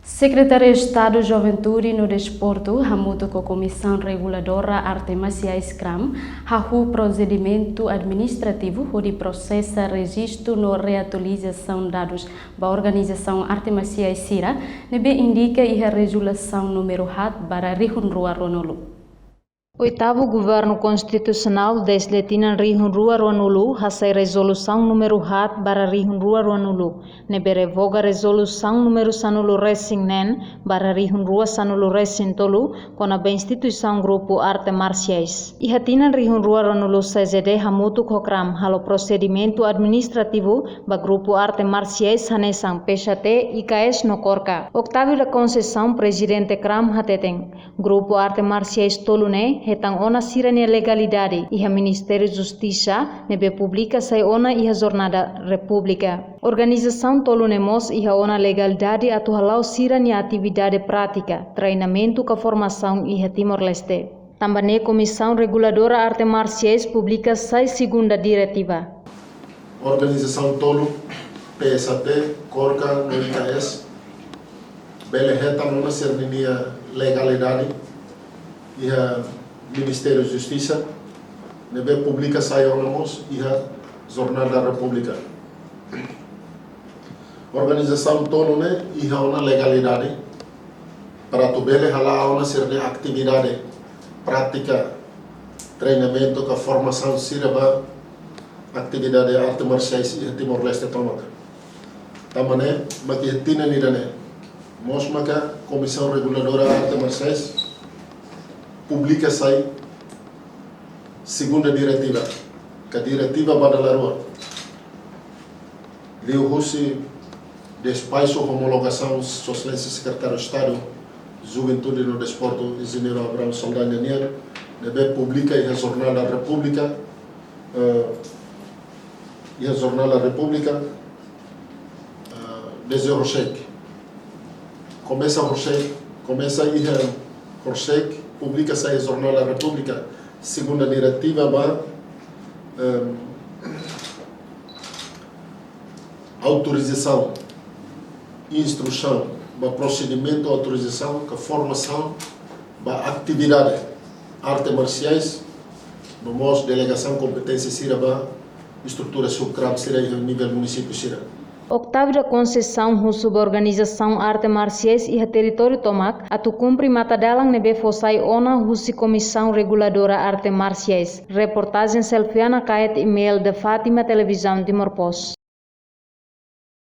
Secretário de Estado Juventude no Desporto, junto com a Comissão Reguladora Artes Marciais CRAM, o procedimento administrativo onde processa registro no reatualização de dados da Organização Artes Marciais CIRA, indica a resolução número 8 para Rihunrua Ronolu. Oitavo Governo Constitucional des Letinan Rihunrua Ronulu hasai resolução número 8 para Rihunrua Ronulu, nebe revoga resolução número sanulu racing nen para Rihunrua sanulu racing tolu com a instituição Grupo Arte Marciais. Ihatinan Rihunrua Ronulu CZD hamutu kokram halo procedimento administrativo ba Grupo Arte Marciais hanesang PHT IKS no Korka. Octavio da Conceição Presidente Kram hateteng Grupo Arte Marciais tolu ne hetang ona sirania legalidade iha Ministério de Justiça nebe publica sai ona iha Jornada República. Organização tolunemos iha ona legalidade atu halau sirania atividade prática, treinamento com formação iha Timor-Leste. Também Comissão Reguladora Artes Marciais publica sai segunda diretiva. Organização tolu PSAT, Korka, no IKS, bele hetang ona sirania legalidade iha Ministério da Justiça, nebe publica sai onamos iha Jornal da República. Organização autonoma iha ona legalidade para tu bele hala ona sirne atividade prática, treinamento com formação siraba atividade arte marciais iha Timor-Leste tomaca. Tamane maki tina nidane mos maka Comissão Reguladora Arte Marciais publica sai segunda diretiva, que a diretiva Badalarua Leo Russi despacho homologação Socialista Secretário de Estado Juventude no Desporto Engenheiro Abraham Saldanha Nier deve publica e a Jornal da República desde Rochek começa e Rochek publica-se a Jornal da República, segunda diretiva, autorização, instrução, procedimento, autorização, formação, atividade, artes marciais, nós delegação, competência, sira, estrutura subcram, sira, nível município, sira. Octavio da Conceição sobre a Organização Arte Marciais e Território Tomac, atu cumpri matadalang nebe fosai ona husi Comissão Reguladora Arte Marciais. Reportagem Selfiana Kayet, e-mail de Fátima Televisão Timor Post.